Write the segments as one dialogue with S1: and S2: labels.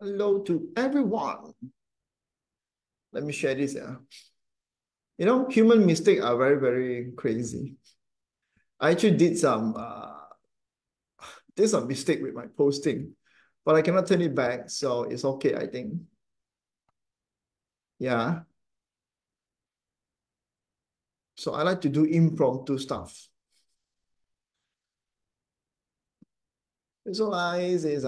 S1: Hello to everyone. Let me share this. You know, human mistakes are very, very crazy. I actually did some mistake with my posting, but I cannot turn it back, so it's okay, I think. Yeah. So I like to do impromptu stuff. Visualize is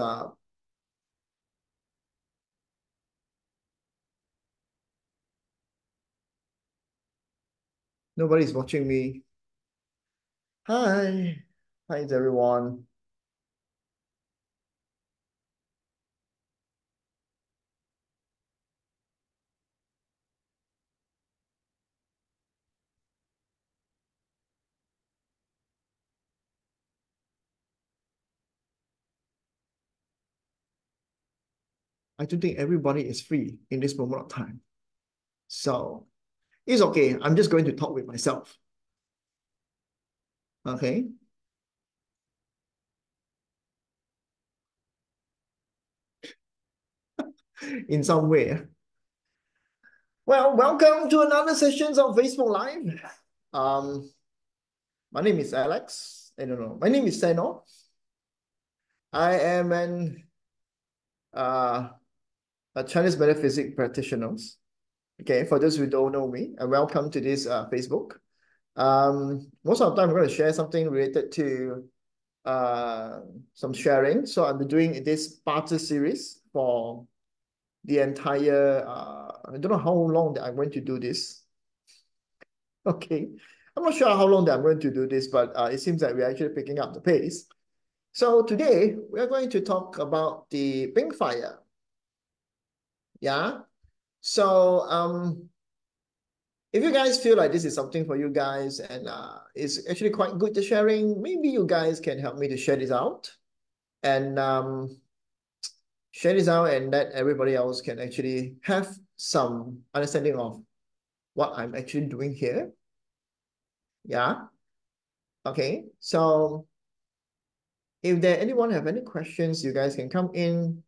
S1: nobody's watching me. Hi. Hi everyone. I don't think everybody is free in this moment of time. So it's okay. I'm just going to talk with myself. Okay. In some way. Well, welcome to another session of Facebook Live. Um, my name is Alex. I don't know. My name is Seno. I am uh, a Chinese metaphysics practitioner. Okay, for those who don't know me, and welcome to this Facebook. Most of the time, I'm going to share something related to uh, some sharing. So I'll be doing this Bazi series for the entire. I don't know how long that I'm going to do this. Okay. I'm not sure how long that I'm going to do this, but it seems like we're actually picking up the pace. So today we are going to talk about the pink fire. Yeah. So if you guys feel like this is something for you guys and it's actually quite good to sharing, maybe you guys can help me to share this out and share this out and let everybody else can actually have some understanding of what I'm actually doing here. Yeah. Okay. So if there anyone have any questions, you guys can come in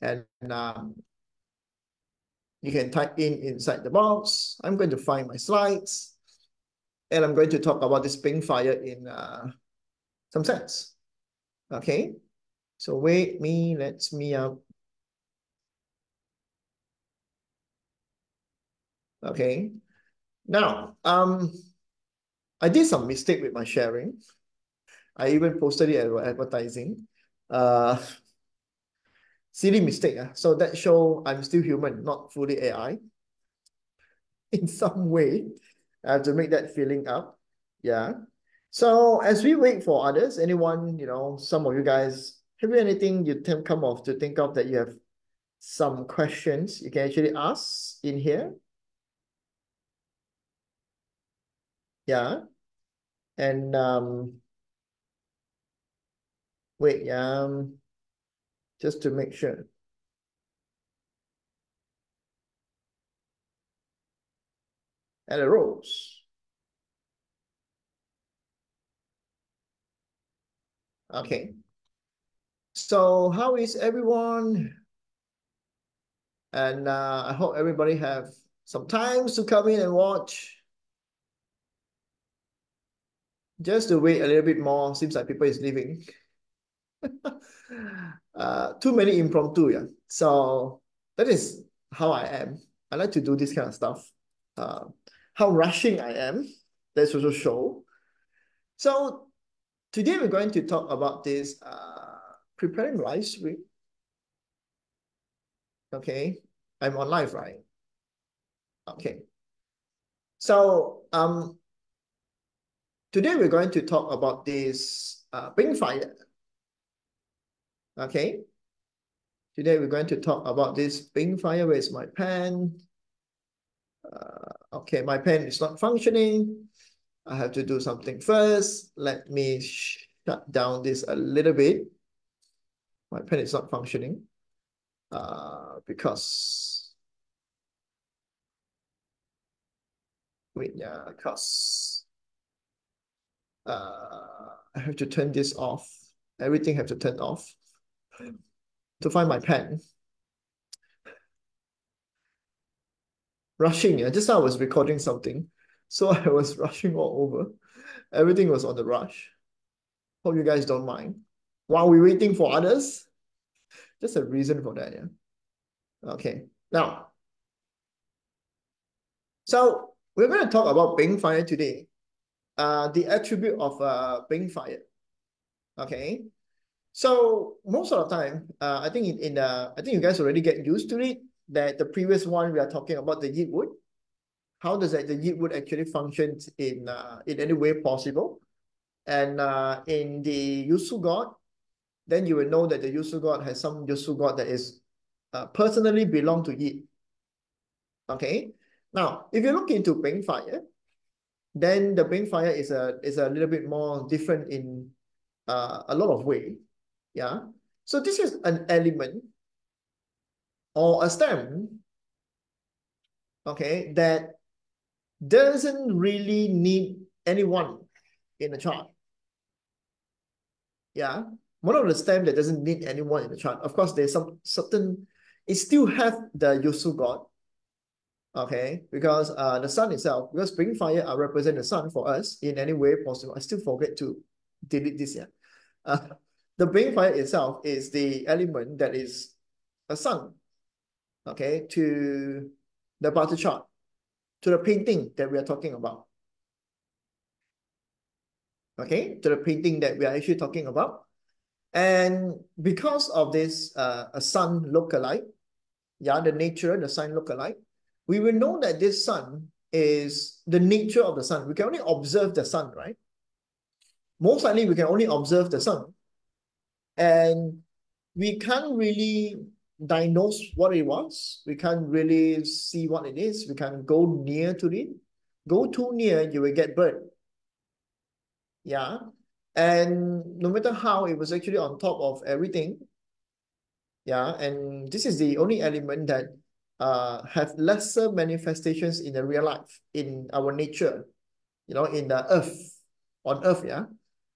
S1: and you can type in inside the box. I'm going to find my slides and I'm going to talk about this pink fire in some sense. Okay, so let me up. Okay, now I did some mistake with my sharing. I even posted it as advertising. Uh, silly mistake. So that show I'm still human, not fully AI. In some way. I have to make that feeling up. Yeah. So as we wait for others, anyone, some of you guys, have you anything you come off to think of that you have some questions you can actually ask in here? Yeah. And wait, just to make sure. And a rose. Okay. So how is everyone? And I hope everybody have some time to come in and watch. Just to wait a little bit more. Seems like people is leaving. Too many impromptu, yeah. So that is how I am. I like to do this kind of stuff. Uh, how rushing I am. That's also show. So today we're going to talk about this preparing live stream. Okay, I'm on live, right? Okay. So today we're going to talk about this pink fire. Okay. Today we're going to talk about this pink fire. Where's my pen? Okay, my pen is not functioning. I have to do something first. Let me shut down this a little bit. My pen is not functioning because wait, yeah, because I have to turn this off. Everything have to turn off to find my pen. rushing. Yeah, just now I was recording something, so I was rushing all over. Everything was on the rush. Hope you guys don't mind. While we're waiting for others, just a reason for that. Yeah. Okay. Now, so we're going to talk about being fired today. The attribute of being fired. Okay. So most of the time, I think I think you guys already get used to it. That the previous one we are talking about the Yi wood. How does the Yi wood actually function in any way possible? And in the Yusu God, then you will know that the Yusu God has some Yusu God that is personally belong to Yi. Okay. Now, if you look into Bing Fire, then the Bing Fire is a little bit more different in a lot of way. Yeah. So this is an element or a stem, okay, that doesn't really need anyone in the chart. Yeah. One of the stem that doesn't need anyone in the chart. Of course, there's some certain, it still have the Yusu God. Okay, because the sun itself, because spring fire represent the sun for us in any way possible. I still forget to delete this here. Uh, the spring fire itself is the element that is a sun, okay, to the Bazi chart, to the painting that we are talking about. Okay, to the painting that we are actually talking about. And because of this a sun lookalike, yeah, the nature, the sun lookalike, we will know that this sun is the nature of the sun. We can only observe the sun, right? Most likely, we can only observe the sun. And we can't really diagnose what it was. We can't really see what it is. We can go near to it. Go too near, you will get burned. Yeah. And no matter how, it was actually on top of everything. Yeah. And this is the only element that have lesser manifestations in the real life, in our nature, in the earth, on earth, yeah.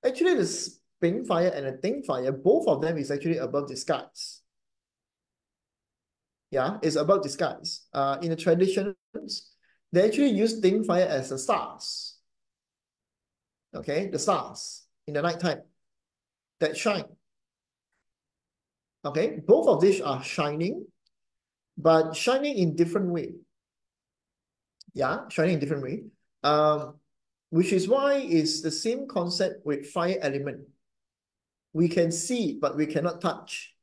S1: Actually, the spring fire and the ting fire, both of them is actually above the skies. Yeah, it's above the skies. In the traditions, they actually use ting fire as the stars. Okay, the stars in the nighttime that shine. Okay, both of these are shining, but shining in different way. Yeah, shining in different way. Which is why it's the same concept with fire element. We can see, but we cannot touch.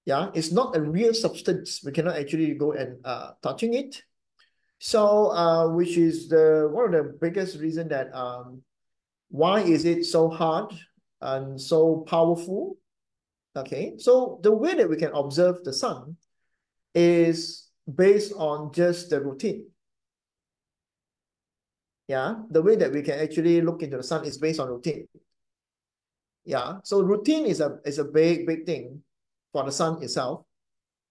S1: Yeah, it's not a real substance. We cannot actually go and touching it. So which is the one of the biggest reason that why is it so hard and so powerful? Okay, so the way that we can observe the sun is based on just the routine. Yeah, the way that we can actually look into the sun is based on routine. Yeah, so routine is a big thing for the sun itself.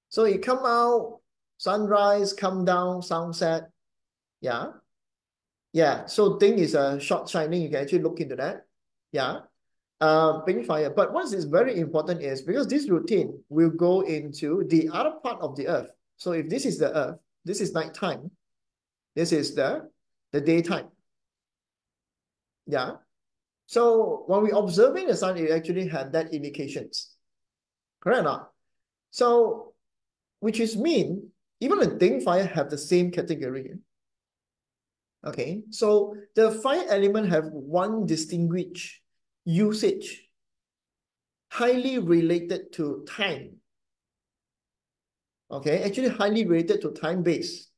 S1: So it come out, sunrise, come down, sunset. Yeah. Yeah. So thing is a short shining. You can actually look into that. Yeah. Pink fire. But what is very important is because this routine will go into the other part of the earth. So if this is the earth, this is nighttime. This is the daytime. Yeah. So when we observing the sun, it actually had that indications. Correct or not? So which is mean even the thing fire have the same category. Okay, so the fire element have one distinguished usage, highly related to time. Okay, actually highly related to time base.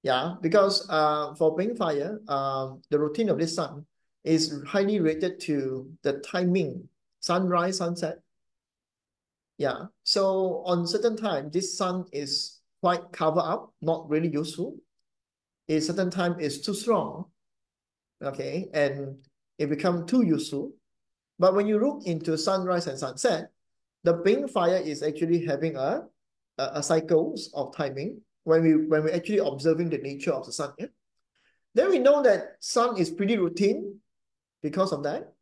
S1: Yeah, because for Bing Fire, the routine of this sun is highly related to the timing, sunrise, sunset. Yeah, so on certain time, this sun is quite covered up, not really useful. A certain time is too strong, okay, and it become too useful. But when you look into sunrise and sunset, the Bing fire is actually having a cycles of timing when we're actually observing the nature of the sun. Yeah? Then we know that sun is pretty routine because of that.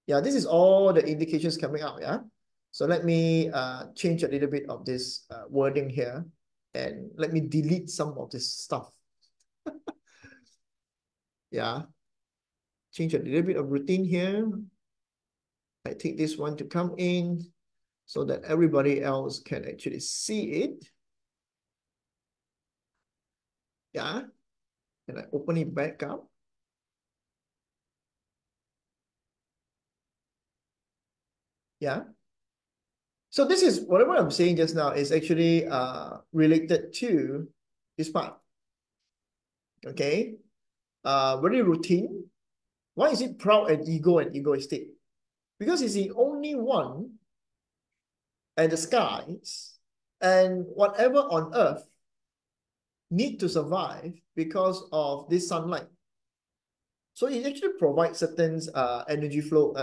S1: Yeah, this is all the indications coming out. Yeah. So let me change a little bit of this wording here. And let me delete some of this stuff. Yeah. Change a little bit of routine here. I take this one to come in so that everybody else can actually see it. Yeah. And I open it back up. Yeah. So this is whatever I'm saying just now is actually related to this part. Okay. Very routine. Why is it proud and egoistic? Because it's the only one and the skies and whatever on earth need to survive because of this sunlight. So it actually provides certain energy flow.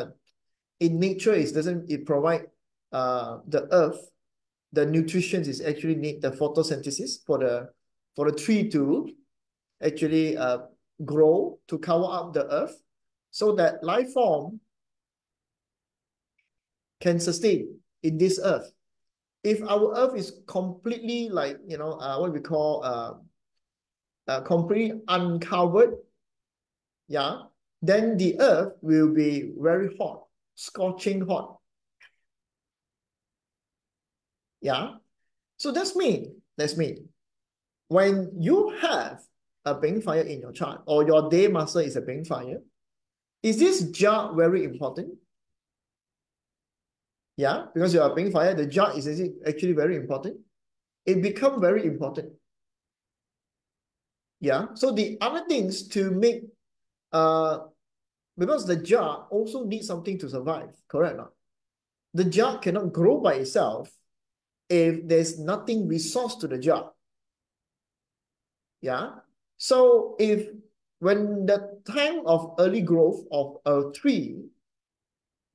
S1: In nature, it provide the earth, the nutrition is actually need the photosynthesis for the tree to actually grow to cover up the earth so that life form can sustain in this earth. If our earth is completely like, what we call completely uncovered, yeah, then the earth will be very hot, scorching hot. Yeah. So that's me. When you have a Bing fire in your chart or your day master is a Bing fire, is this jar very important? Yeah, because you are Bing fire, the jar is actually very important. It become very important. Yeah. So the other things to make because the jar also needs something to survive, correct? Not? The jar cannot grow by itself if there's nothing resource to the jar. Yeah. So if when the time of early growth of a tree,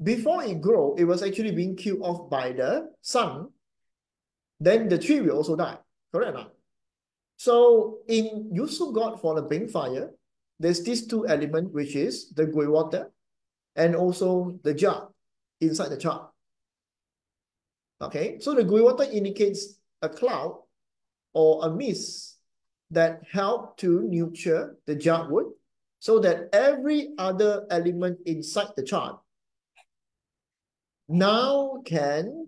S1: before it grow, it was actually being killed off by the sun, then the tree will also die. Correct or not? So in Yusu God for the Bing fire, there's these two elements, which is the gui water and also the jar inside the chart. Okay, so the gui water indicates a cloud or a mist that help to nurture the jar wood so that every other element inside the chart now can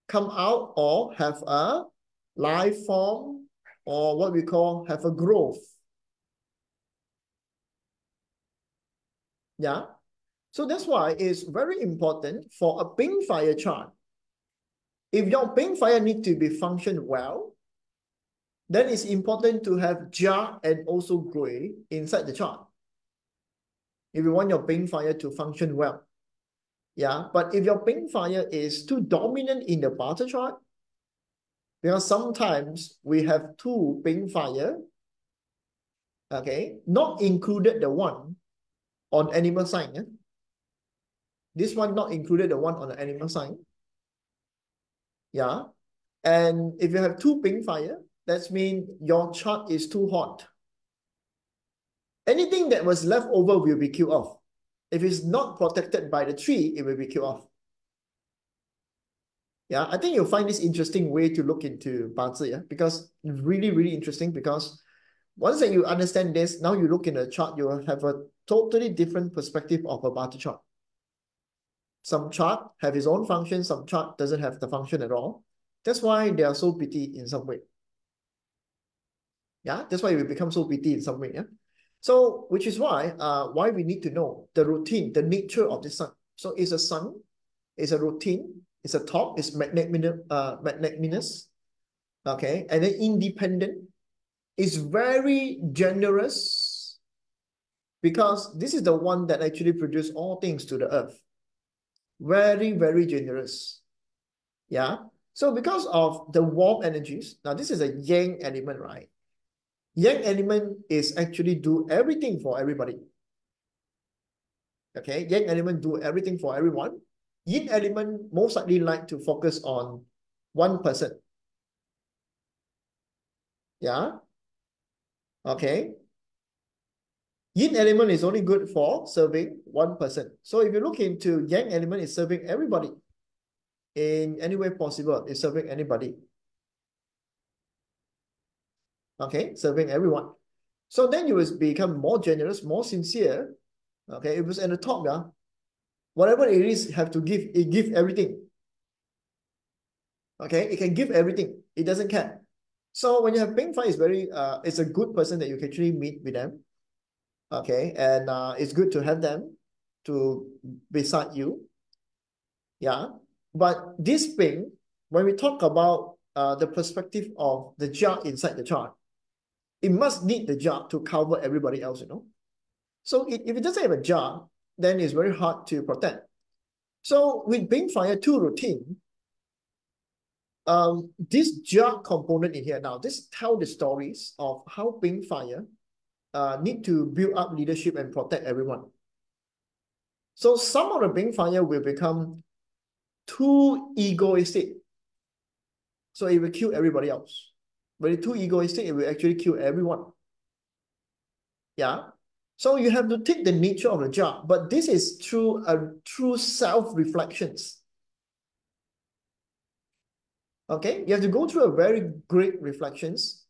S1: come out or have a life form or what we call have a growth. Yeah. So that's why it's very important for a Bing fire chart. If your Bing fire need to be function well, then it's important to have jar and also gui inside the chart. If you want your Bing fire to function well. Yeah, but if your Bing fire is too dominant in the barter chart, because sometimes we have two Bing fire, okay, not included the one on animal sign. Eh? This one not included the one on the animal sign. Yeah. And if you have two Bing fire, that means your chart is too hot. Anything that was left over will be killed off. If it's not protected by the tree, it will be killed off. Yeah, I think you'll find this interesting way to look into Bazi, yeah, because it's really, really interesting because once that you understand this, now you look in the chart, you will have a totally different perspective of a barter chart. Some chart have its own function, some chart doesn't have the function at all. That's why they are so pretty in some way. Yeah, that's why we become so pretty in some way. Yeah. So, which is why we need to know the routine, the nature of the sun. So, it's a sun, it's a routine, it's a top, it's magnanimous, okay, and then independent. It's very generous because this is the one that actually produces all things to the earth. Very, very generous. Yeah. So because of the warm energies, now this is a yang element, right? Yang element is actually do everything for everybody. Okay, yang element do everything for everyone. Yin element most likely like to focus on one person. Yeah. Okay. Yin element is only good for serving one person. So if you look into yang element, is serving everybody in any way possible. It's serving anybody. okay, serving everyone. So then you will become more generous, more sincere. Okay, it was at the top, yeah. Whatever it is, have to give, it give everything. Okay, it can give everything. It doesn't care. So when you have Pink Fire, it's very it's a good person that you can actually meet with them. Okay, and it's good to have them to beside you. Yeah. But this Pink, when we talk about the perspective of the jar inside the chart, it must need the jar to cover everybody else, you know. So if it doesn't have a jar, then it's very hard to protect. So with Pink Fire 2 routine, this jar component in here now, this tell the stories of how Pink Fire need to build up leadership and protect everyone. So some of the Pink Fire will become too egoistic. So it will kill everybody else. When it's too egoistic, it will actually kill everyone. Yeah. So you have to take the nature of the jar, but this is through a true self-reflections. Okay, you have to go through a very great reflections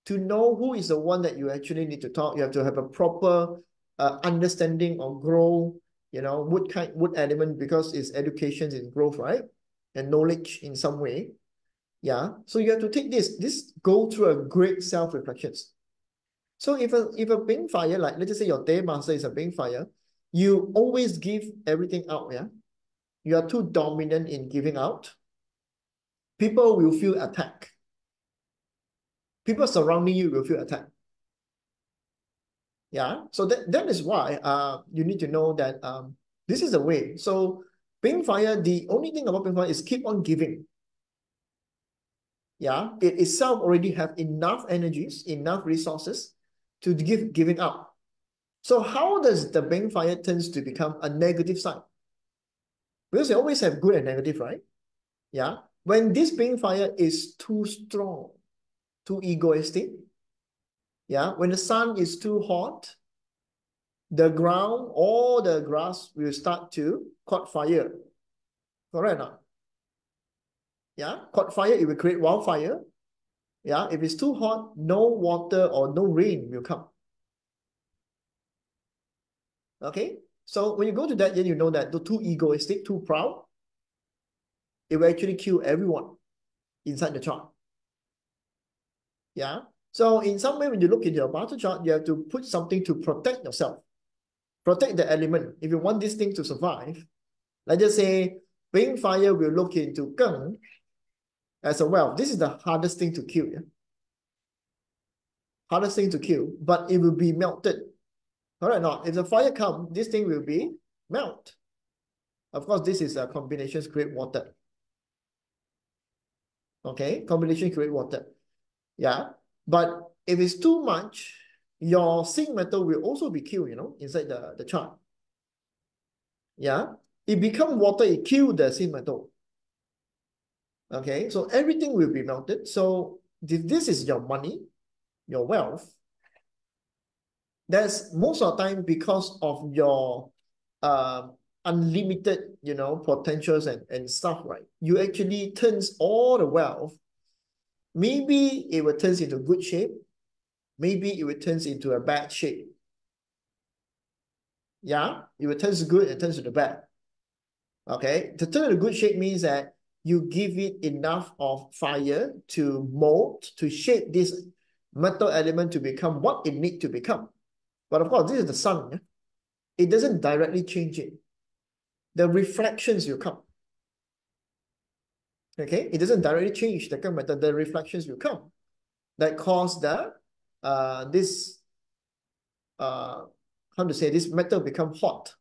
S1: to know who is the one that you actually need to talk. You have to have a proper understanding or grow, you know, what element, because it's education in growth, right? And knowledge in some way. Yeah. So you have to take this go through a great self-reflections. So if a Pink Fire, like let's just say your day master is a Pink Fire, you always give everything out, yeah. You are too dominant in giving out. People will feel attacked. People surrounding you will feel attacked. Yeah. So that is why you need to know that this is the way. So Pink Fire, the only thing about Pink Fire is keep on giving. Yeah. It itself already have enough energies, enough resources to giving up. So how does the Pink Fire tends to become a negative side? Because they always have good and negative, right? Yeah. When this Pink Fire is too strong, too egoistic, yeah, when the sun is too hot, the ground or the grass will start to caught fire. Correct or not? Yeah, caught fire, it will create wildfire. Yeah, if it's too hot, no water or no rain will come. Okay, so when you go to that, then you know that the too egoistic, too proud, it will actually kill everyone inside the chart. Yeah, so in some way, when you look into your battle chart, you have to put something to protect yourself, protect the element. If you want this thing to survive, let's just say Pink Fire will look into Geng as a wealth. This is the hardest thing to kill. Yeah? Hardest thing to kill, but it will be melted. Correct or not? If the fire comes, this thing will be melt. Of course, this is a combinations create water. Okay, combination create water. Yeah, but if it's too much, your zinc metal will also be killed, you know, inside the chart. Yeah, it become water, it kill the zinc metal. Okay, so everything will be melted. So this is your money, your wealth. That's most of the time because of your unlimited, you know, potentials and stuff, right? You actually turns all the wealth. Maybe it will turns into good shape. Maybe it will turns into a bad shape. Yeah, it will turns good and turns to the bad. Okay, to turn to good shape means that you give it enough of fire to mold, to shape this metal element to become what it needs to become. But of course, this is the sun. Yeah? It doesn't directly change it. The reflections will come. Okay, it doesn't directly change the current metal. The reflections will come that cause the this how to say, this metal become hot.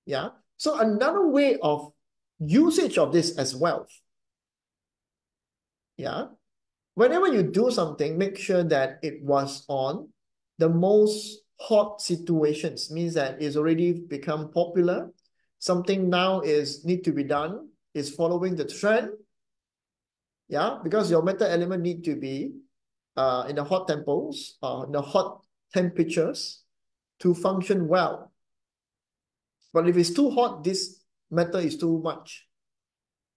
S1: Yeah. So another way of usage of this as wealth. Yeah. Whenever you do something, make sure that it was on the most hot situations. Means that it's already become popular. Something now is need to be done, is following the trend. Yeah, because your metal element need to be in the hot temples, in the hot temperatures to function well. But if it's too hot, this metal is too much.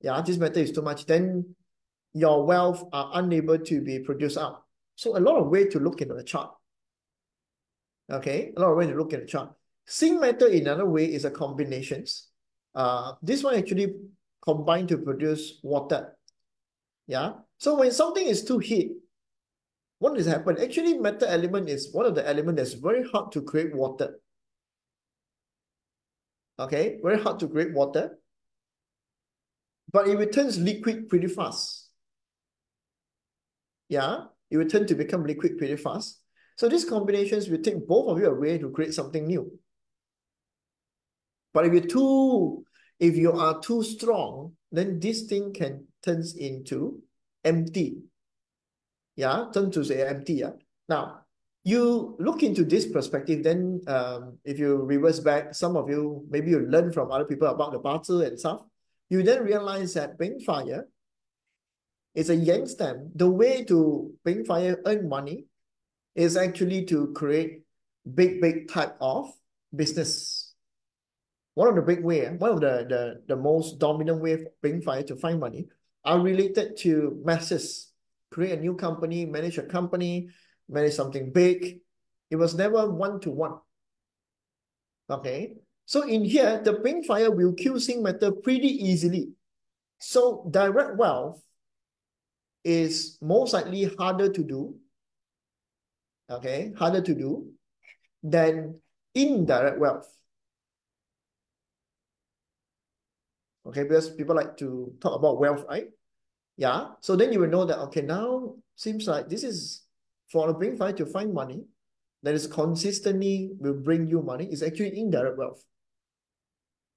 S1: Yeah, this metal is too much. Then your wealth are unable to be produced out. So a lot of way to look into the chart. Okay, a lot of way to look at the chart. Zinc metal in another way is a combinations. This one actually combined to produce water. Yeah. So when something is too heat, what has happened? Actually, metal element is one of the elements that's very hard to create water. Okay, very hard to create water, but it returns liquid pretty fast. Yeah, it will turn to become liquid pretty fast. So these combinations will take both of you away to create something new. But if you are too strong, then this thing can turns into empty. Yeah, turn to say empty. Yeah. Now, you look into this perspective, then if you reverse back, some of you, maybe you learn from other people about the Bazi and stuff, you then realize that paying fire is a yang stem. The way to paying fire earn money is actually to create big type of business. One of the big way, one of the most dominant way of paying fire to find money are related to masses. Create a new company, manage a company, manage something big. It was never one-to-one. Okay. So in here, the paying fire will kill zinc metal pretty easily. So direct wealth is most likely harder to do. Okay, harder to do than indirect wealth. Okay, because people like to talk about wealth, right? Yeah. So then you will know that, okay, now seems like this is for a brain fire to find money that is consistently will bring you money is actually indirect wealth.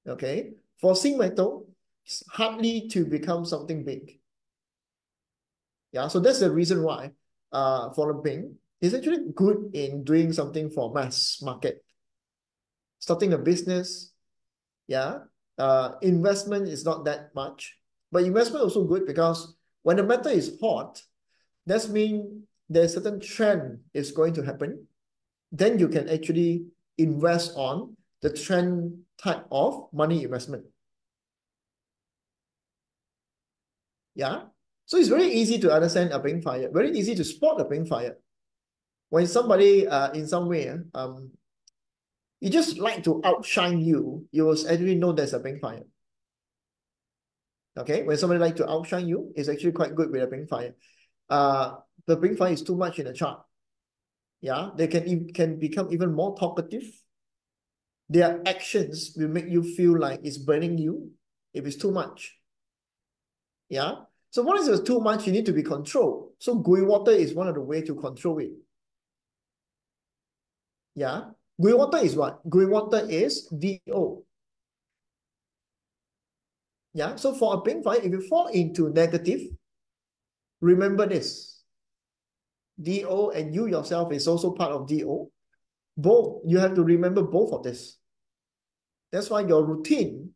S1: Okay. For zinc metal, it's hardly to become something big. Yeah. So that's the reason why for the Bing is actually good in doing something for mass market. Starting a business, yeah. Investment is not that much, but investment also good because when the metal is hot, that means there's a certain trend is going to happen. Then you can actually invest on the trend type of money investment. Yeah. So it's very easy to understand a ping fire, very easy to spot a ping fire. When somebody in some way, you just like to outshine you, you will actually know there's a ping fire. Okay, when somebody like to outshine you, it's actually quite good with a ping fire. The ping fire is too much in the chart. Yeah, they can become even more talkative. Their actions will make you feel like it's burning you if it's too much. Yeah. So what is too much? You need to be controlled. So gui water is one of the way to control it. Yeah. Gui water is what? Gui water is DO. Yeah. So for a ping fire, if you fall into negative, remember this. DO and you yourself is also part of DO. Both, you have to remember both of this. That's why your routine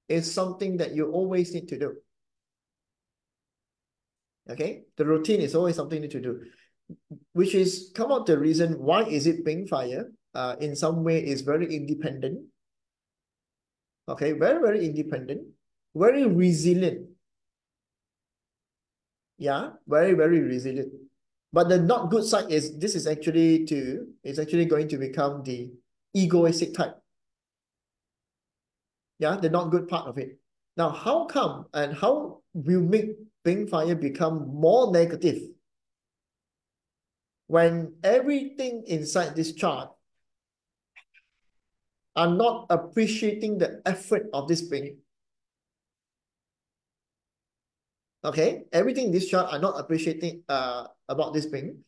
S1: is something that you always need to do. Okay, the routine is always something you need to do, which is come out the reason why is it ping fire. In some way is very independent. Okay, very independent, very resilient. Yeah, very resilient. But the not good side is this is actually going to become the egoistic type. Yeah, the not good part of it. Now, how come and how will make ping fire become more negative? When everything inside this chart are not appreciating the effort of this ping. Okay, everything in this chart are not appreciating about this ping.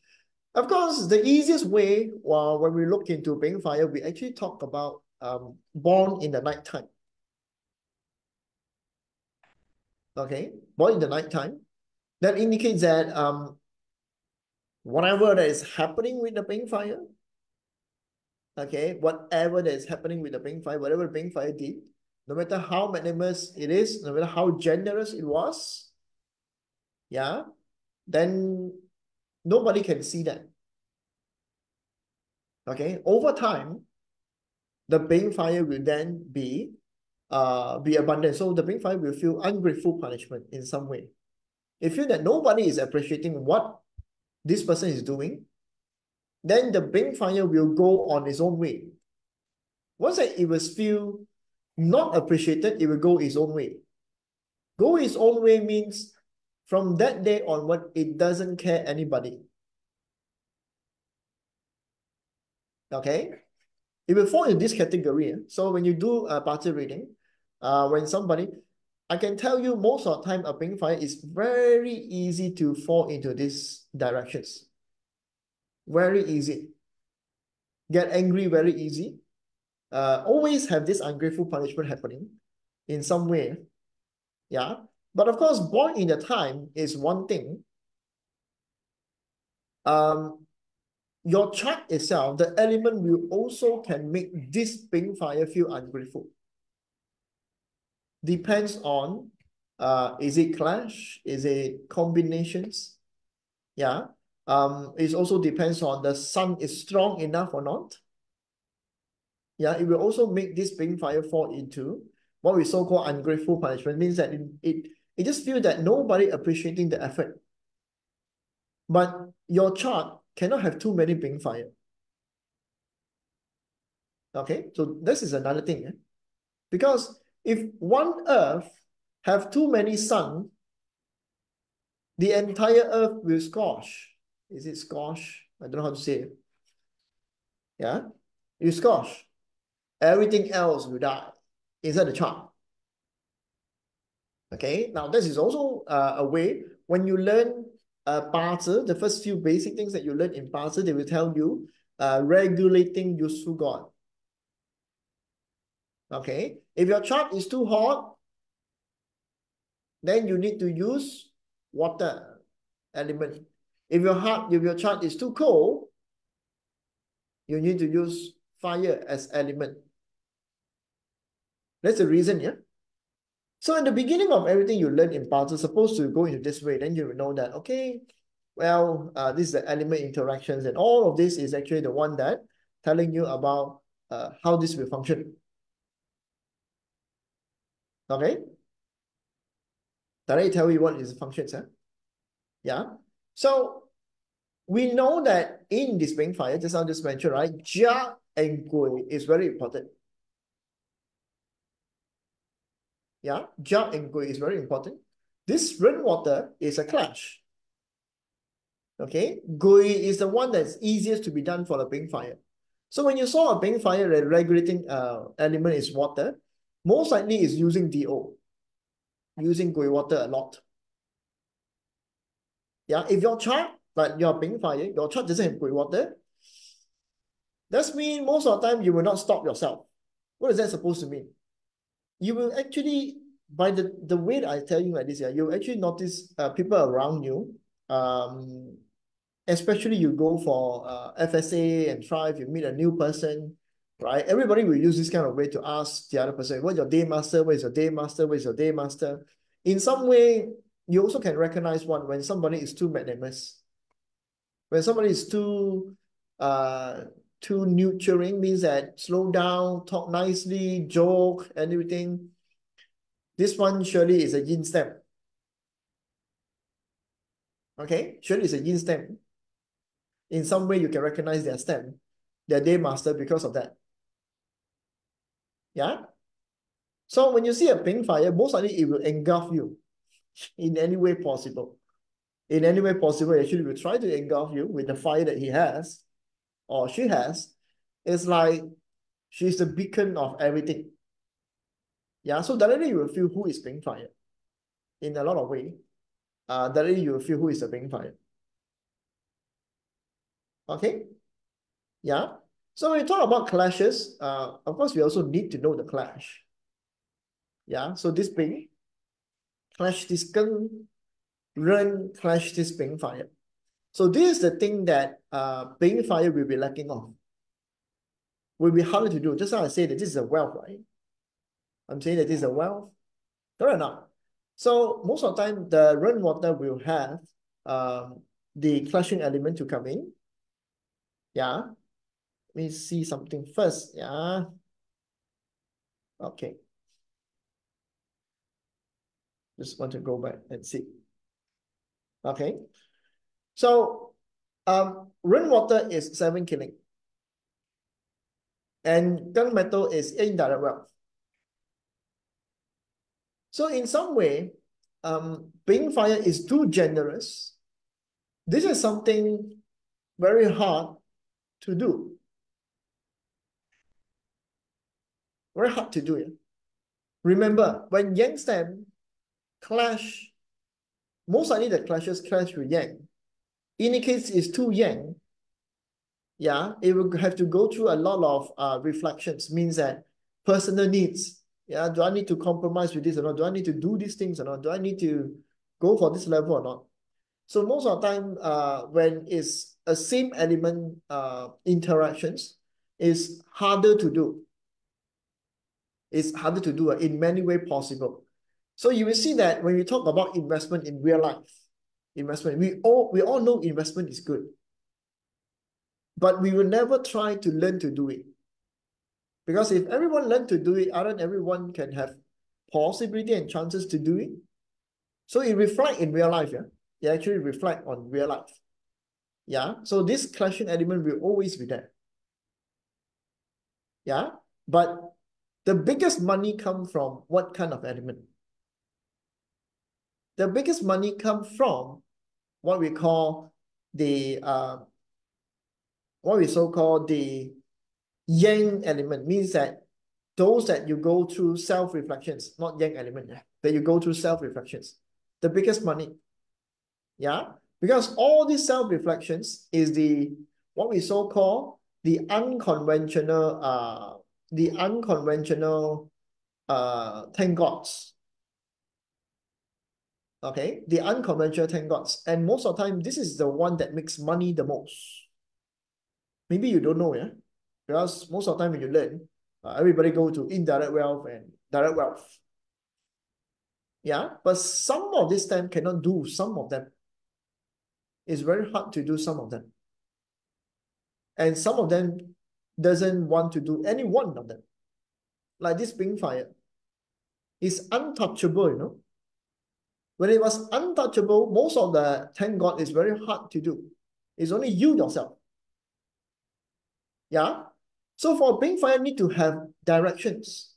S1: Of course, the easiest way when we look into ping fire, we actually talk about born in the night time. Okay, born in the night time. That indicates that whatever that is happening with the ping fire, okay, whatever that is happening with the ping fire, whatever the ping fire did, no matter how magnanimous it is, no matter how generous it was, yeah, then nobody can see that. Okay, over time, the paying fire will then be abundant. So the paying fire will feel ungrateful punishment in some way. It feel that nobody is appreciating what this person is doing, then the Bing fire will go on its own way. Once it will feel not appreciated, it will go its own way. Go its own way means from that day onward, it doesn't care anybody. Okay? It will fall in this category. So when you do a party reading, when somebody, I can tell you most of the time a Bing fire is very easy to fall into these directions. Very easy. Get angry very easy. Always have this ungrateful punishment happening in some way. Yeah. But of course, born in the time is one thing. Your chart itself, the element will also can make this Bing fire feel ungrateful. Depends on, is it clash? Is it combinations? Yeah. It also depends on the sun is strong enough or not. Yeah, it will also make this Bing fire fall into what we so-called ungrateful punishment. Means that it just feels that nobody appreciating the effort. But your chart cannot have too many Bing fire. Okay, so this is another thing. Because if one earth have too many sun, the entire earth will scorch. Is it scorch? I don't know how to say it. Yeah, you scorch. Everything else will die inside the chart. Okay, now this is also a way when you learn Bazi, the first few basic things that you learn in Bazi, they will tell you regulating useful God. Okay, if your chart is too hot, then you need to use water element. If your chart is too cold, you need to use fire as element. That's the reason, yeah. So in the beginning of everything you learn in Bazi, supposed to go into this way, then you will know that, okay, well, this is the element interactions, and all of this is actually the one that telling you about how this will function. Okay? Did I tell you what is the functions? Huh? Yeah. So we know that in this Bing fire, just I just mentioned, right? Jia and Gui is very important. Yeah, Jia and Gui is very important. This rainwater is a clash. Okay, Gui is the one that's easiest to be done for the Bing fire. So when you saw a Bing fire, the regulating element is water, most likely is using DO, using Gui water a lot. Yeah, if your chart, like your Bing fire, your chart doesn't have Gui water, that means most of the time you will not stop yourself. What is that supposed to mean? You will actually, by the way that I tell you like this, yeah, you actually notice people around you, especially you go for FSA and Thrive, you meet a new person, right? Everybody will use this kind of way to ask the other person, what's your day master? Where's your day master? Where's your day master? In some way, you also can recognize one when somebody is too magnanimous. When somebody is too nurturing, means that slow down, talk nicely, joke, and everything. This one surely is a yin stem. Okay, surely it's a yin stem. In some way, you can recognize their stem, their day master because of that. Yeah. So when you see a Bing fire, most likely it will engulf you in any way possible. In any way possible, actually will try to engulf you with the fire that he has or she has. It's like she's the beacon of everything. Yeah. So directly you will feel who is Bing fire in a lot of ways. Directly you will feel who is the Bing fire. Okay. Yeah. So when we talk about clashes, of course, we also need to know the clash. Yeah. So this Bing clash this Geng, Ren clash this Bing fire. So this is the thing that Bing fire will be lacking of. Will be harder to do. Just how I say that this is a wealth, right? I'm saying that this is a wealth. Correct or not? So most of the time, the rainwater will have the clashing element to come in. Yeah. Let me see something first. Yeah. Okay. Just want to go back and see. Okay. So Rainwater is 7 killing. And gunmetal is indirect wealth. So in some way, paying fire is too generous. This is something very hard to do. Very hard to do. Yeah? Remember, when yang stem clash, most likely the clashes clash with yang. Indicates is too yang. Yeah, it will have to go through a lot of reflections, means that personal needs. Yeah, do I need to compromise with this or not? Do I need to do these things or not? Do I need to go for this level or not? So most of the time, when it's a same element interactions, is harder to do. It's harder to do in many ways possible. So you will see that when we talk about investment in real life, we all know investment is good, but we will never try to learn to do it. Because if everyone learn to do it, aren't everyone can have possibility and chances to do it? So it reflect in real life, yeah. It actually reflect on real life. Yeah. So this clashing element will always be there. Yeah. But the biggest money come from what kind of element? The biggest money come from what we call the what we so called the yang element, means that those that you go through self-reflections, not yang element, that you go through self-reflections, the biggest money. Yeah, because all these self-reflections is the what we so call the unconventional 10 gods. Okay, the unconventional 10 gods. And most of the time, this is the one that makes money the most. Maybe you don't know, yeah? Because most of the time when you learn, everybody go to indirect wealth and direct wealth. Yeah, but some of this time cannot do some of them. It's very hard to do some of them. And some of them doesn't want to do any one of them. Like this pink fire is untouchable, you know. When it was untouchable, most of the 10 God is very hard to do. It's only you yourself. Yeah. So for pink fire, need to have directions,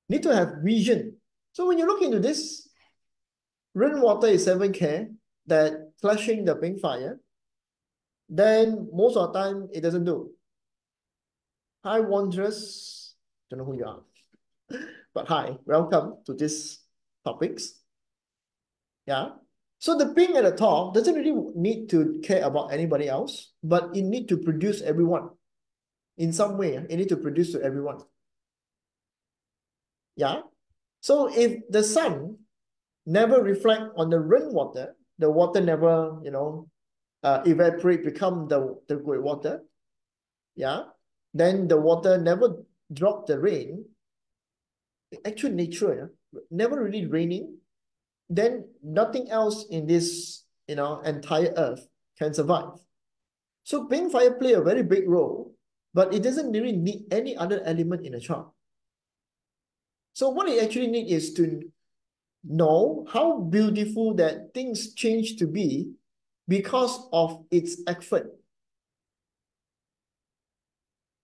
S1: need to have vision. So when you look into this, rainwater is 7K, that flashing the pink fire, then most of the time it doesn't do. Hi, Wanderers. Don't know who you are. But hi, welcome to this topics. Yeah. So the ping at the top doesn't really need to care about anybody else, but it need to produce everyone. In some way, it need to produce to everyone. Yeah. So if the sun never reflect on the rainwater, the water never, evaporate, become the great water. Yeah. Then the water never drop the rain. Actual nature, yeah, never really raining, then nothing else in this, entire earth can survive. So pink fire play a very big role, but it doesn't really need any other element in a chart. So what it actually needs is to know how beautiful that things change to be because of its effort.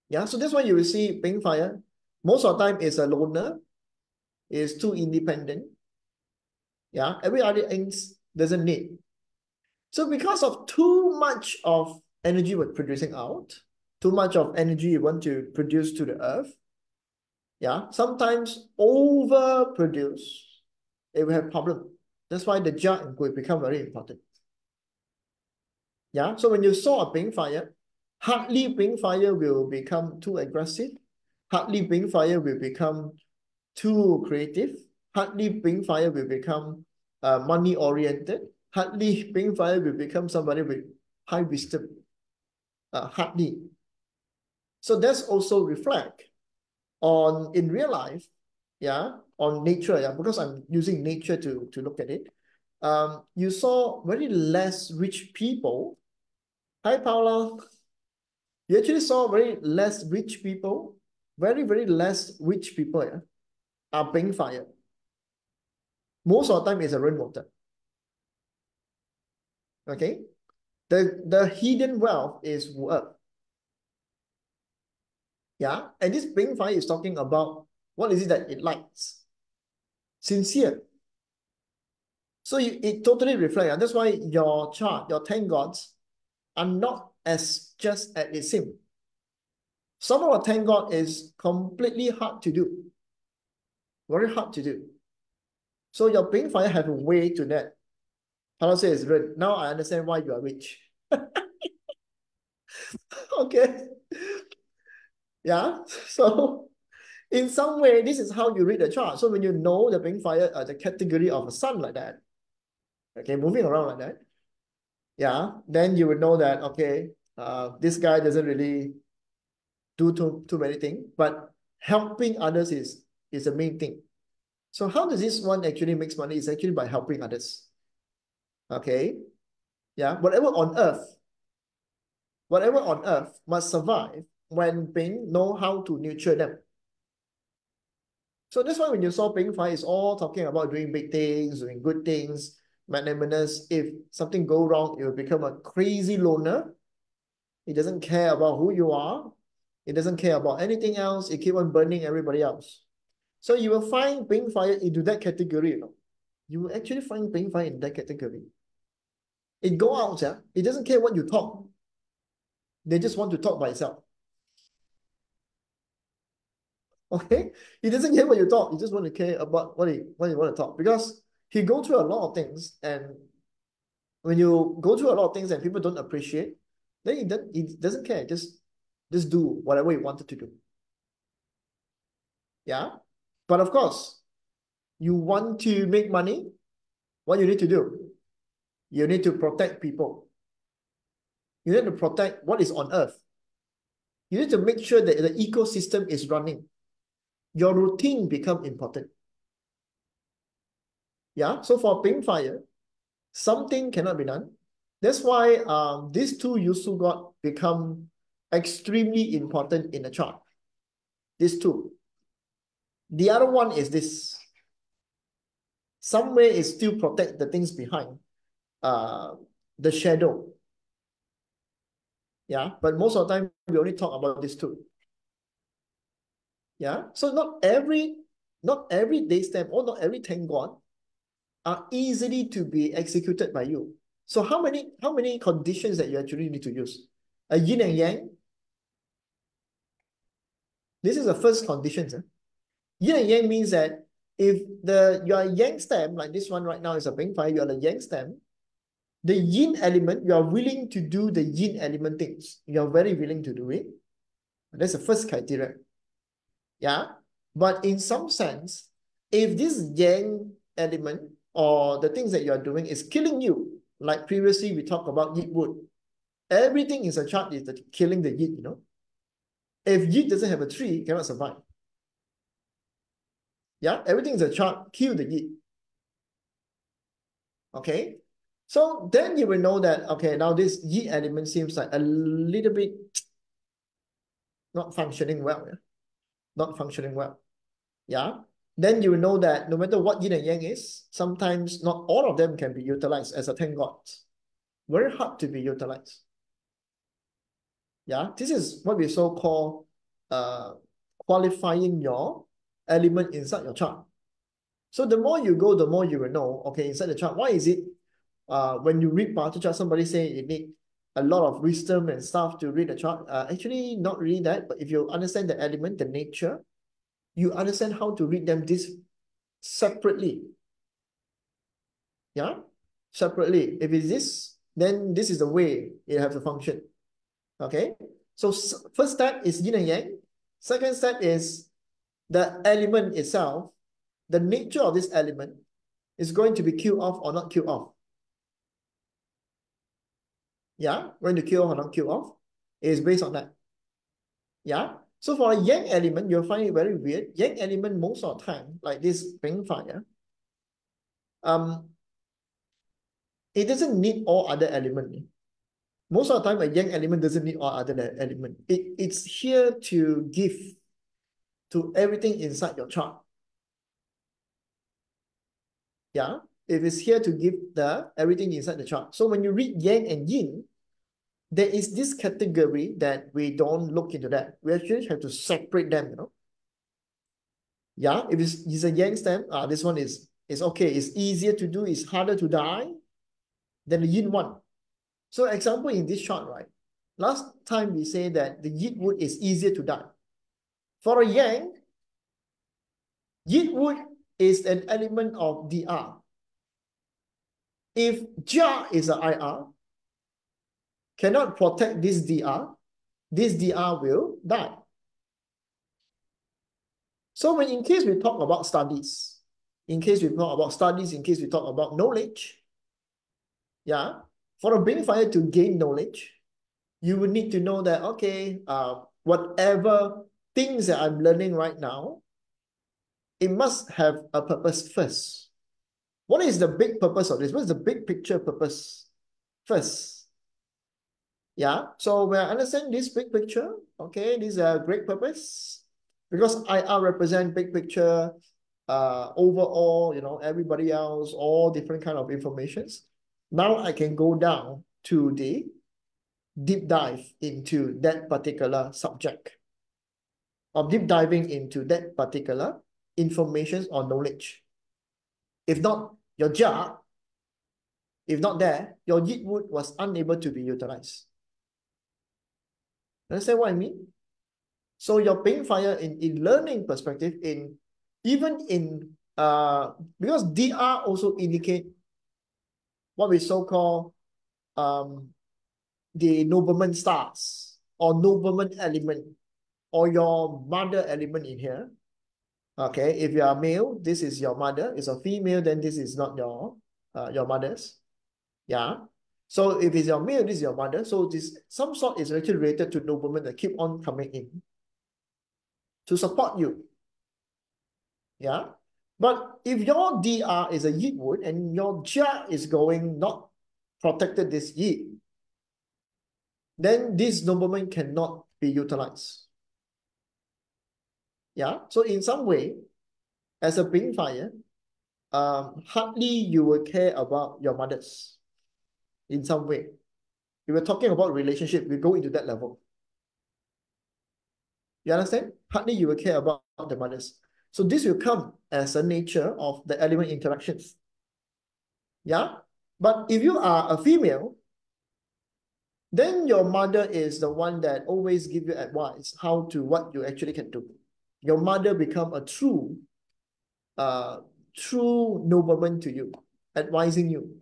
S1: Yeah, so that's why you will see pink fire. Most of the time is a loner, is too independent. Yeah, every other things doesn't need. So because of too much of energy we're producing out, too much of energy you want to produce to the earth, yeah, sometimes overproduce, it will have problem. That's why the jug will become very important. Yeah, so when you saw a pink fire, hardly pink fire will become too aggressive, hardly pink fire will become too creative, hardly pink fire will become money oriented, hardly pink fire will become somebody with high wisdom. Hardly. So that's also reflect on in real life, yeah, on nature, yeah, because I'm using nature to look at it. You saw very less rich people. Hi, Paula. You actually saw very less rich people, very, very less rich people, yeah, are paying fire. Most of the time it's a rainwater. Okay. The hidden wealth is work. Yeah. And this Bing Fire is talking about what is it that it likes? Sincere. So it totally reflects. That's why your chart, your 10 gods, are not as just as it seems. Some of our 10 god is completely hard to do. Very hard to do. So your Bing Fire have a way to that. How says Ren. Now I understand why you are rich. Okay. Yeah. So in some way, this is how you read the chart. So when you know the Bing Fire, the category of a sun like that, okay, moving around like that, yeah, then you would know that, okay, this guy doesn't really do too many things, but helping others is the main thing. So how does this one actually makes money? It's actually by helping others. Okay. Yeah. Whatever on earth must survive when Bing know how to nurture them. So that's why when you saw Pink Fire, it's all talking about doing big things, doing good things, magnanimous. If something go wrong, it will become a crazy loner. It doesn't care about who you are. It doesn't care about anything else. It keep on burning everybody else. So you will find Pink Fire into that category, you know. You will actually find Pink Fire in that category. It go out, yeah. It doesn't care what you talk. They just want to talk by itself. Okay? He doesn't care what you talk. He just want to care about what he want to talk. Because he go through a lot of things, and when you go through a lot of things and people don't appreciate, then he doesn't care. Just do whatever he wanted to do. Yeah. But of course, you want to make money, what you need to do? You need to protect people. You need to protect what is on earth. You need to make sure that the ecosystem is running. Your routine become important. Yeah. So for Pink Fire, something cannot be done. That's why these two useful god become extremely important in the chart. These two. The other one is this. Somewhere is still protect the things behind. Uh, the shadow. Yeah. But most of the time, we only talk about these two. Yeah. So not every day stamp or not every 10 god are easily to be executed by you. So how many conditions that you actually need to use? A yin and yang. This is the first condition. Yin and yang means that if you are a yang stem, like this one right now is a Pink Fire, you are a yang stem, the yin element, you are willing to do the yin element things. You are very willing to do it. That's the first criteria. Yeah. But in some sense, if this yang element or the things that you are doing is killing you, like previously we talked about Yi wood, everything in a chart is killing the Yi, you know. If Yi doesn't have a tree, it cannot survive. Yeah, everything is a chart, kill the Yi. Okay. So then you will know that, okay, now this Yi element seems like a little bit not functioning well. Yeah? Not functioning well. Yeah. Then you will know that no matter what yin and yang is, sometimes not all of them can be utilized as a 10 gods. Very hard to be utilized. Yeah. This is what we so call qualifying your element inside your chart. So the more you go, the more you will know, okay, inside the chart, why is it when you read party chart, somebody say you need a lot of wisdom and stuff to read the chart. Actually, not really that, but if you understand the element, the nature, you understand how to read them this separately. Yeah, separately. If it's this, then this is the way it has to function. Okay, so first step is yin and yang. Second step is the element itself, the nature of this element is going to be killed off or not killed off. Yeah, when to kill or not kill off is based on that. Yeah. So for a yang element, you'll find it very weird. Yang element most of the time, like this Pink Fire, it doesn't need all other element. Most of the time, a yang element doesn't need all other element. It's here to give to everything inside your chart. Yeah. It is here to give the everything inside the chart. So when you read yang and yin, there is this category that we don't look into that. We actually have to separate them, you know. Yeah, if it's a yang stem, this one is okay. It's easier to do, it's harder to die than the yin one. So example in this shot, right? Last time we say that the yin wood is easier to die. For a yang, yin wood is an element of DR. If Jia is an IR, cannot protect this DR will die. So when in case we talk about studies, in case we talk about knowledge, yeah, for a brain fire to gain knowledge, you will need to know that, okay, whatever things that I'm learning right now, it must have a purpose first. What is the big purpose of this? What is the big picture purpose first? Yeah, so when I understand this big picture, okay, this is a great purpose because IR represent big picture, overall, you know, everybody else, all different kind of informations. Now I can go down to the deep dive into that particular subject, or deep diving into that particular information or knowledge. If not, your job, if not there, your Yit wood was unable to be utilized. Understand what I mean? So your ping fire in learning perspective, even in because DR also indicate what we so-called the nobleman stars or nobleman element or your mother element in here. Okay, if you are male, this is your mother. If it's a female, then this is not your mother's. Yeah. So if it's your male, this is your mother. So this some sort is actually related to noblemen that keep on coming in to support you. Yeah. But if your DR is a Yit wood and your Jia is going not protected this Yit, then this nobleman cannot be utilized. Yeah. So in some way, as a ping fire, hardly you will care about your mothers in some way. If we're talking about relationship, we go into that level. You understand? Hardly you will care about the mothers. So this will come as a nature of the element interactions. Yeah. But if you are a female, then your mother is the one that always give you advice how to what you actually can do. Your mother become a true nobleman to you, advising you.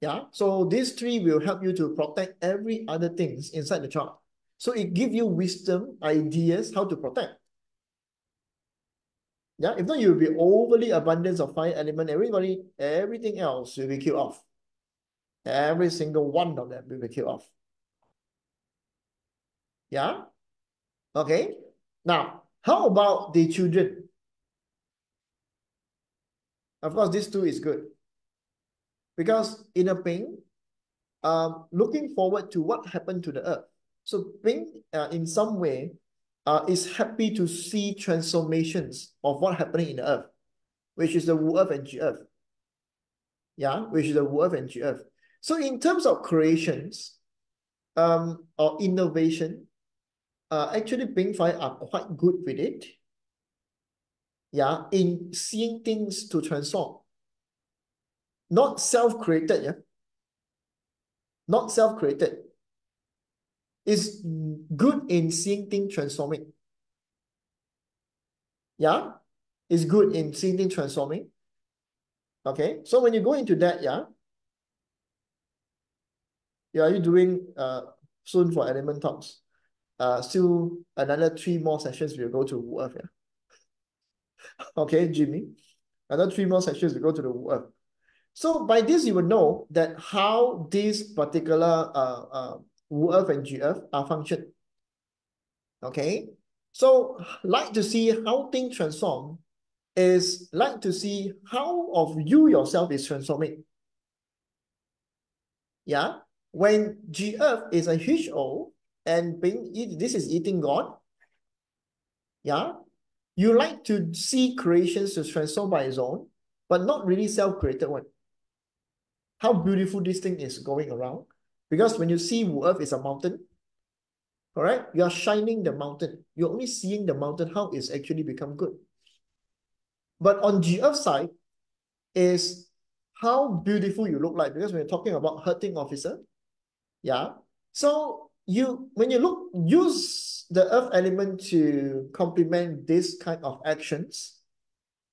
S1: Yeah. So these three will help you to protect every other things inside the chart. So it give you wisdom, ideas how to protect. Yeah, if not, you'll be overly abundance of fire element. Everything else will be killed off. Every single one of them will be killed off. Yeah. Okay. Now, how about the children? Of course, this too is good. Because in a Ping, looking forward to what happened to the earth. So Ping, in some way, is happy to see transformations of what happening in the earth, which is the Wu Earth and Ji Earth. Yeah, which is the Wu Earth and Ji Earth. So in terms of creations, or innovation, actually Ping Fire are quite good with it. Yeah, in seeing things to transform. Not self-created, yeah. Not self-created. It's good in seeing things transforming. Yeah, it's good in seeing things transforming. Okay, so when you go into that, yeah, are you doing soon for element talks? Still another 3 more sessions we'll go to Wu Earth, yeah. Okay, Jimmy. Another 3 more sessions we go to the Wu Earth. So by this, you will know that how these particular Wu Earth and Ji Earth are function. Okay, so like to see how things transform is like to see how of you yourself is transforming. Yeah, when G Earth is a huge O and this is eating God. Yeah, you like to see creations to transform by its own, but not really self-created one. How beautiful this thing is going around. Because when you see Wu Earth is a mountain, correct? You are shining the mountain. You're only seeing the mountain, how it's actually become good. But on G Earth side is how beautiful you look like. Because when you're talking about hurting officer, yeah. So when you use the earth element to complement this kind of actions,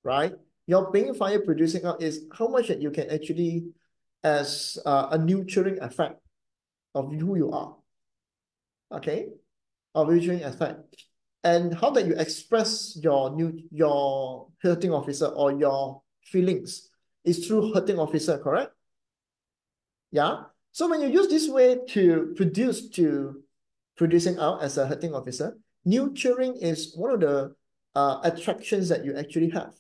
S1: right? Your being fire producing out is how much that you can actually as a nurturing effect of who you are, okay? Of nurturing effect. And how that you express your hurting officer or your feelings is through hurting officer, correct? Yeah. So when you use this way to producing out as a hurting officer, nurturing is one of the attractions that you actually have.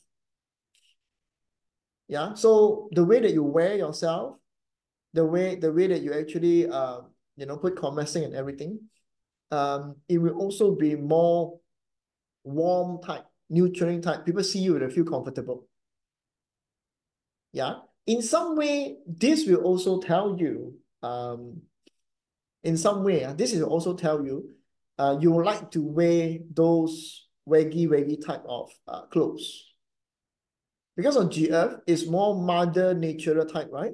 S1: Yeah. So the way that you wear yourself, the way that you actually put commenting and everything, it will also be more warm type, nurturing type. People see you, they feel comfortable. Yeah. In some way, this will also tell you, in some way, this will also tell you, you would like to wear those waggy type of clothes. Because on GF, it's more mother nature type, right?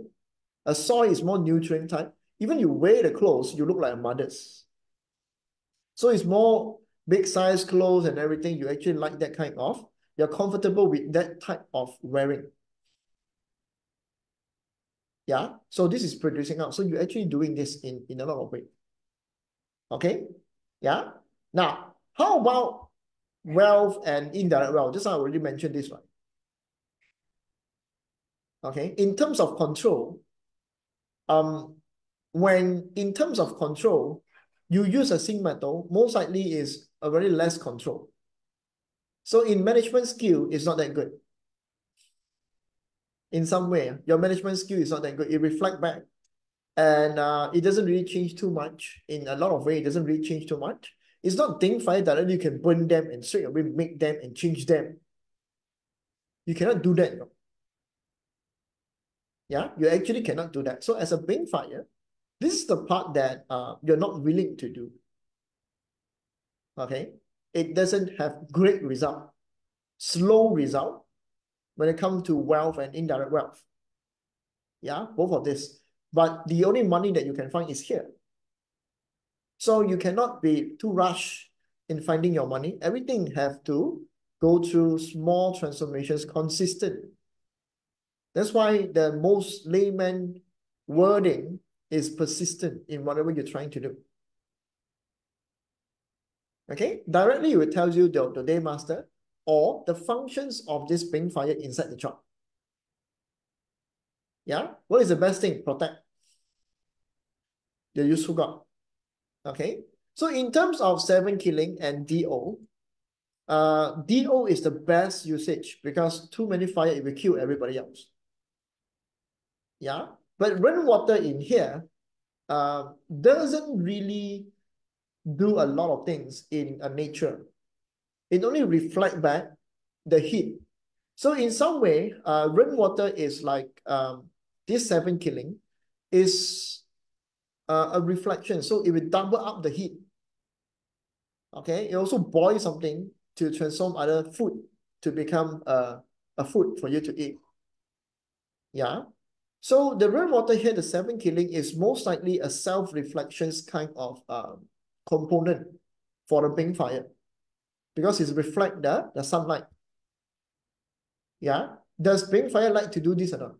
S1: A soil is more nutrient type. Even you wear the clothes, you look like a mother's. So it's more big size clothes and everything. You actually like that kind of. You're comfortable with that type of wearing. Yeah. So this is producing out. So you're actually doing this in a lot of ways. Okay. Yeah. Now, how about wealth and indirect wealth? Just I already mentioned this one. Okay. In terms of control, when in terms of control, you use a zinc metal, most likely is a very less control. So in management skill, it's not that good. In some way, your management skill is not that good. It reflect back. And it doesn't really change too much. In a lot of ways, it doesn't really change too much. It's not thing fire directly you can burn them and straight away make them and change them. You cannot do that. No? Yeah, you actually cannot do that. So as a Bing fire, this is the part that you're not willing to do. Okay, it doesn't have great result, slow result when it comes to wealth and indirect wealth. Yeah, both of this. But the only money that you can find is here. So you cannot be too rushed in finding your money. Everything have to go through small transformations, consistent. That's why the most layman wording is persistent in whatever you're trying to do. Okay, directly it will tell you the day master or the functions of this being fire inside the chart. Yeah, what is the best thing? Protect the useful god. Okay, so in terms of 7 killing and DO, DO is the best usage because too many fire, it will kill everybody else. Yeah, but rainwater in here doesn't really do a lot of things in nature. It only reflect back the heat. So in some way, rainwater is like this 7 killing is a reflection. So it will double up the heat. Okay, it also boils something to transform other food to become a food for you to eat. Yeah. So the rainwater here, the 7 killing, is most likely a self-reflections kind of component for the Bing fire because it reflect the sunlight. Yeah. Does Bing fire like to do this or not?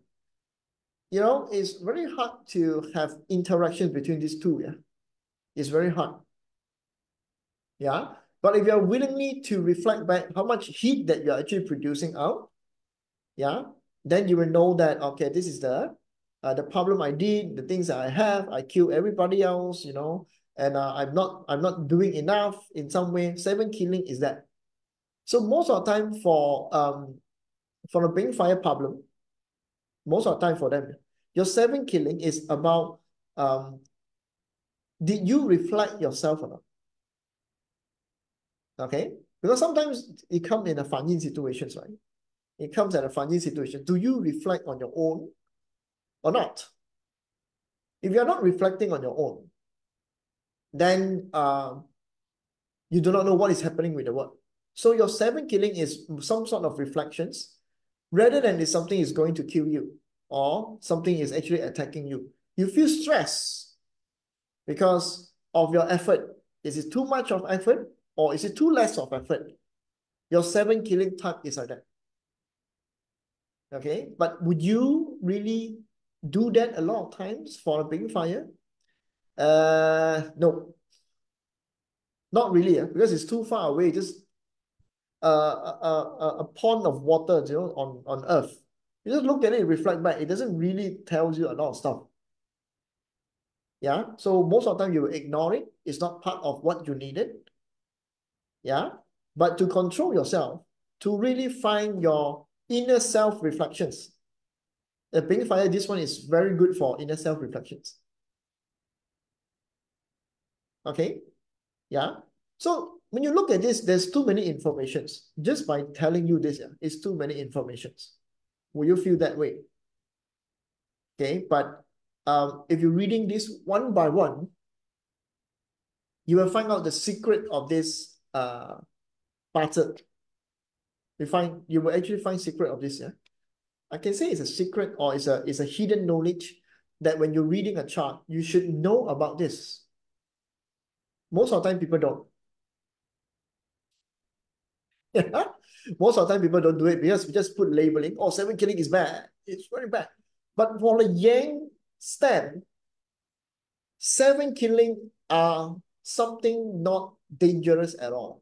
S1: You know, it's very hard to have interactions between these two. Yeah. It's very hard. Yeah. But if you're willingly to reflect back how much heat that you're actually producing out, yeah, then you will know that, okay, this is the problem I did, the things that I have, I kill everybody else, you know, and I'm not doing enough in some way. 7 killing is that. So most of the time for the Bing fire problem, most of the time for them, your 7 killing is about did you reflect yourself or not? Okay, because sometimes it comes in a funny situations, right? It comes at a funny situation. Do you reflect on your own or not? If you're not reflecting on your own, then you do not know what is happening with the world. So your seven killing is some sort of reflections, rather than if something is going to kill you or something is actually attacking you. You feel stress because of your effort. Is it too much of effort or is it too less of effort? Your seven killing type is like that. Okay, but would you really do that a lot of times for a big fire? No, not really, because it's too far away. Just a pond of water, on Earth. You just look at it, reflect back. It doesn't really tell you a lot of stuff. Yeah. So most of the time you will ignore it. It's not part of what you needed. Yeah. But to control yourself, to really find your inner self reflections. The Pink Fire, this one is very good for inner self reflections. Okay. Yeah. So when you look at this, there's too many informations. Just by telling you this, it's too many informations. Will you feel that way? Okay. But if you're reading this one by one, you will find out the secret of this pattern. You will actually find secret of this. Yeah. I can say it's a secret or it's a hidden knowledge that when you're reading a chart, you should know about this. Most of the time, people don't. Yeah. Most of the time, people don't do it because we just put labeling. Oh, seven killing is bad. It's very bad. But for the Yang stand, seven killing are something not dangerous at all.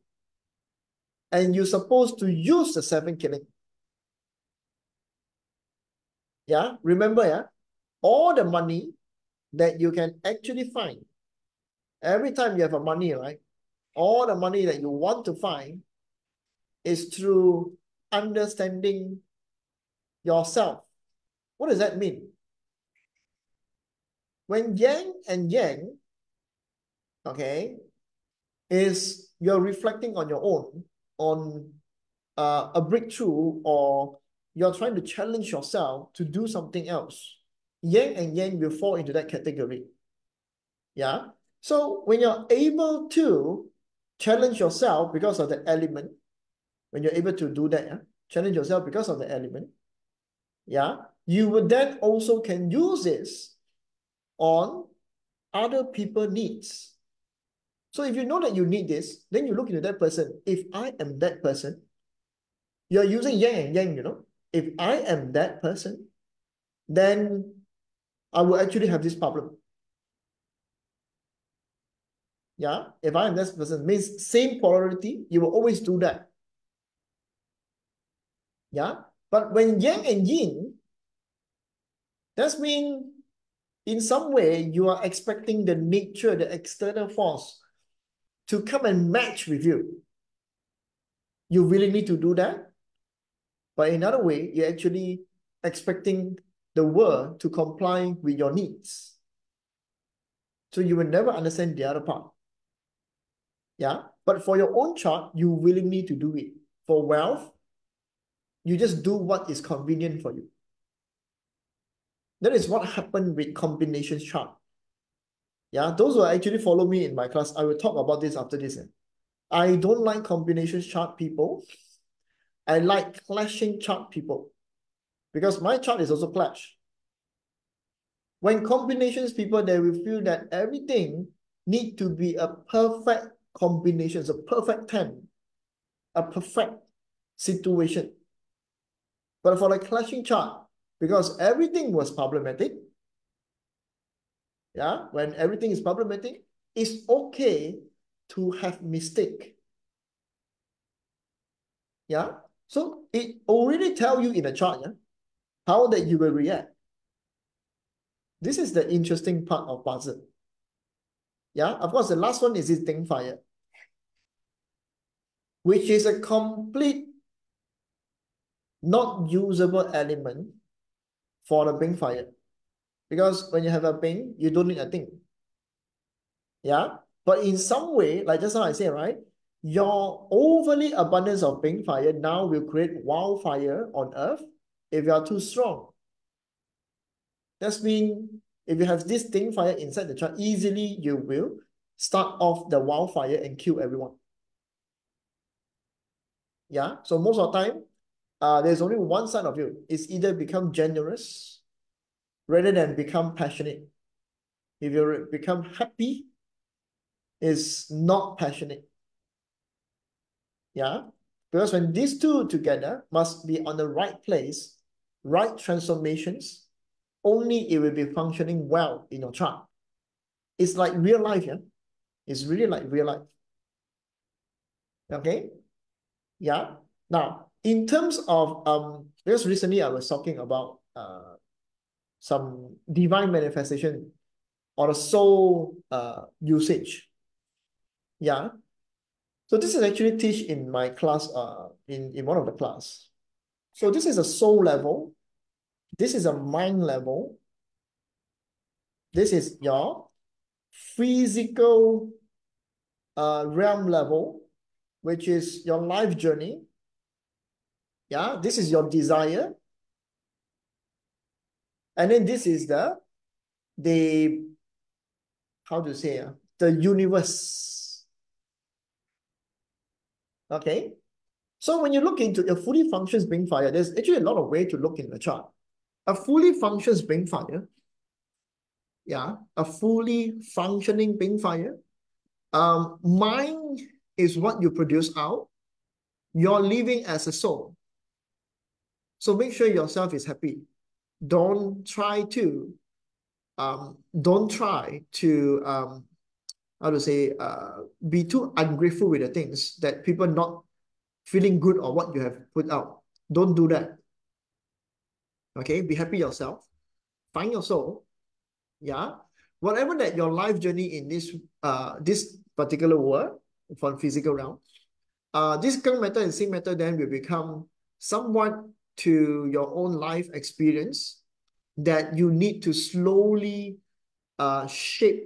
S1: And you're supposed to use the seven killing. Yeah, remember, yeah, all the money that you can actually find, every time you have a money, right? All the money that you want to find is through understanding yourself. What does that mean? When Yang and Yang, okay, is you're reflecting on your own, on a breakthrough, or you're trying to challenge yourself to do something else, Yang and Yang will fall into that category. Yeah. So when you're able to challenge yourself because of the element, when you're able to do that, yeah, challenge yourself because of the element, yeah, you will then also can use this on other people's needs. So if you know that you need this, then you look into that person. If I am that person, you're using yang and yang. If I am that person, then I will actually have this problem. Yeah, if I am this person, means same polarity, you will always do that. Yeah, but when yang and yin, that's mean in some way you are expecting the nature, the external force to come and match with you. You really need to do that. But in another way, you're actually expecting the world to comply with your needs. So you will never understand the other part. Yeah. But for your own chart, you really need to do it. For wealth, you just do what is convenient for you. That is what happened with combination chart. Yeah, those who actually follow me in my class, I will talk about this after this. I don't like combination chart people. I like clashing chart people because my chart is also clash. When combinations people, they will feel that everything need to be a perfect combination, a perfect 10, a perfect situation. But for the clashing chart, because everything was problematic, yeah, when everything is problematic, it's okay to have mistake. Yeah, so it already tell you in a chart, yeah, how that you will react. This is the interesting part of puzzle. Yeah, of course, the last one is this thing fire, which is a complete not usable element for the Bing fire. Because when you have a Bing, you don't need a thing. Yeah. But in some way, like just now I said, right? Your overly abundance of Bing fire now will create wildfire on Earth if you are too strong. That's mean If you have this thing fire inside the chart, easily you will start off the wildfire and kill everyone. Yeah. So most of the time, there's only one side of you. It's either become generous rather than become passionate. If you become happy, is not passionate. Yeah. Because when these two together must be on the right place, right transformations, only it will be functioning well in your chart. It's like real life, yeah. It's really like real life. Okay. Yeah. Now, in terms of because recently I was talking about some divine manifestation or the soul usage. Yeah. So this is actually teach in my class, in one of the class. So this is a soul level. This is a mind level. This is your physical realm level, which is your life journey. Yeah, this is your desire. And then this is the how to say, the universe. Okay. So when you look into a fully functions being fire, there's actually a lot of way to look in the chart. A fully functions being fire, yeah, a fully functioning being fire. Mind is what you produce out. You're living as a soul. So make sure yourself is happy. Don't try to don't try to how to say be too ungrateful with the things that people not feeling good or what you have put out. Don't do that. Okay, be happy yourself. Find your soul. Yeah. Whatever that your life journey in this particular world from physical realm, this current matter and same matter then will become somewhat to your own life experience that you need to slowly shape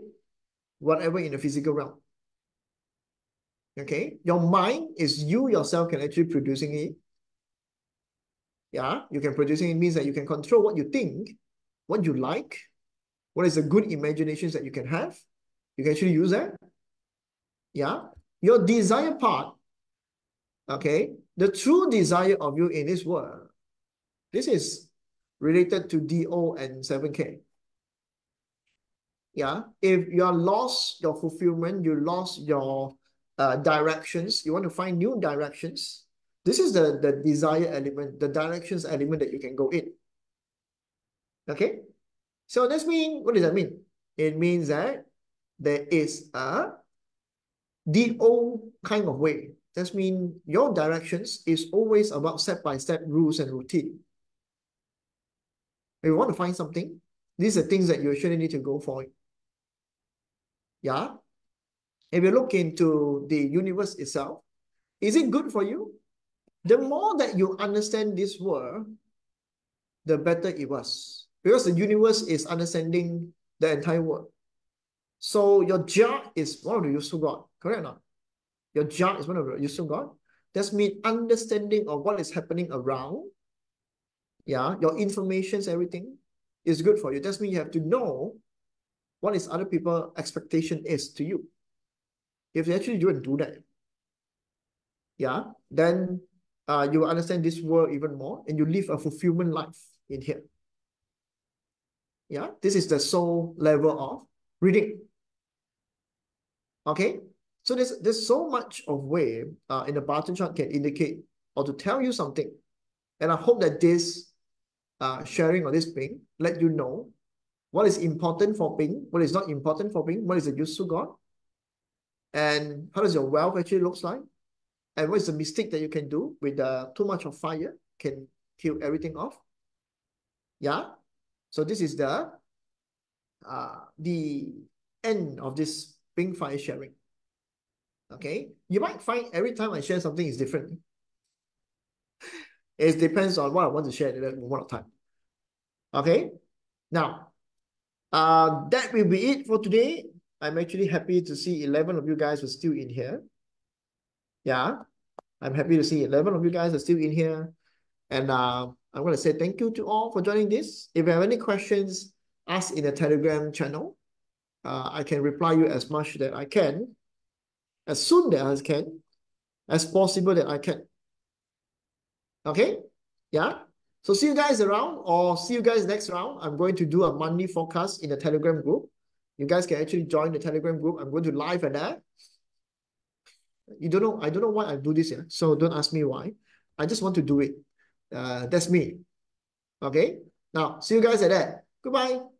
S1: whatever in the physical realm. Okay, your mind is you yourself can actually producing it. Yeah, you can producing it means that you can control what you think, what you like, what is the good imaginations that you can have. You can actually use that. Yeah, your desire part. Okay, the true desire of you in this world. This is related to DO and 7K. Yeah, if you are lost your fulfillment, you lost your directions, you want to find new directions. This is the desire element, the directions element that you can go in. Okay, so that's mean, what does that mean? It means that there is a DO kind of way. That means your directions is always about step-by-step rules and routine. If you want to find something, these are things that you actually need to go for. Yeah. If you look into the universe itself, is it good for you? The more that you understand this world, the better it was. Because the universe is understanding the entire world. So your job is one of the useful God, correct or not? Your job is one of the useful God. That means understanding of what is happening around. Yeah, your informations, everything is good for you. That means you have to know what is other people's expectation is to you. If you actually don't do that, yeah, then you will understand this world even more and you live a fulfillment life in here. Yeah, this is the soul level of reading. Okay, so there's so much of way in the bottom chart can indicate or to tell you something. And I hope that this sharing of this thing let you know what is important for Ping, what is not important for Ping, what is the useful God, and how does your wealth actually looks like, and what is the mistake that you can do with too much of fire can kill everything off. Yeah, so this is the end of this Ping fire sharing. Okay, you might find every time I share something is different. It depends on what I want to share at that moment of time. Okay, now that will be it for today. I'm actually happy to see 11 of you guys are still in here. Yeah, I'm happy to see 11 of you guys are still in here. And I'm going to say thank you to all for joining this. If you have any questions, ask in the Telegram channel. I can reply you as much that I can, as soon that I can, as possible that I can. Okay? Yeah? So see you guys around, or see you guys next round. I'm going to do a monthly forecast in the Telegram group. You guys can actually join the Telegram group. I'm going to live at that. You don't know, I don't know why I do this, yeah? So don't ask me why. I just want to do it. That's me. Okay? Now, see you guys at that. Goodbye.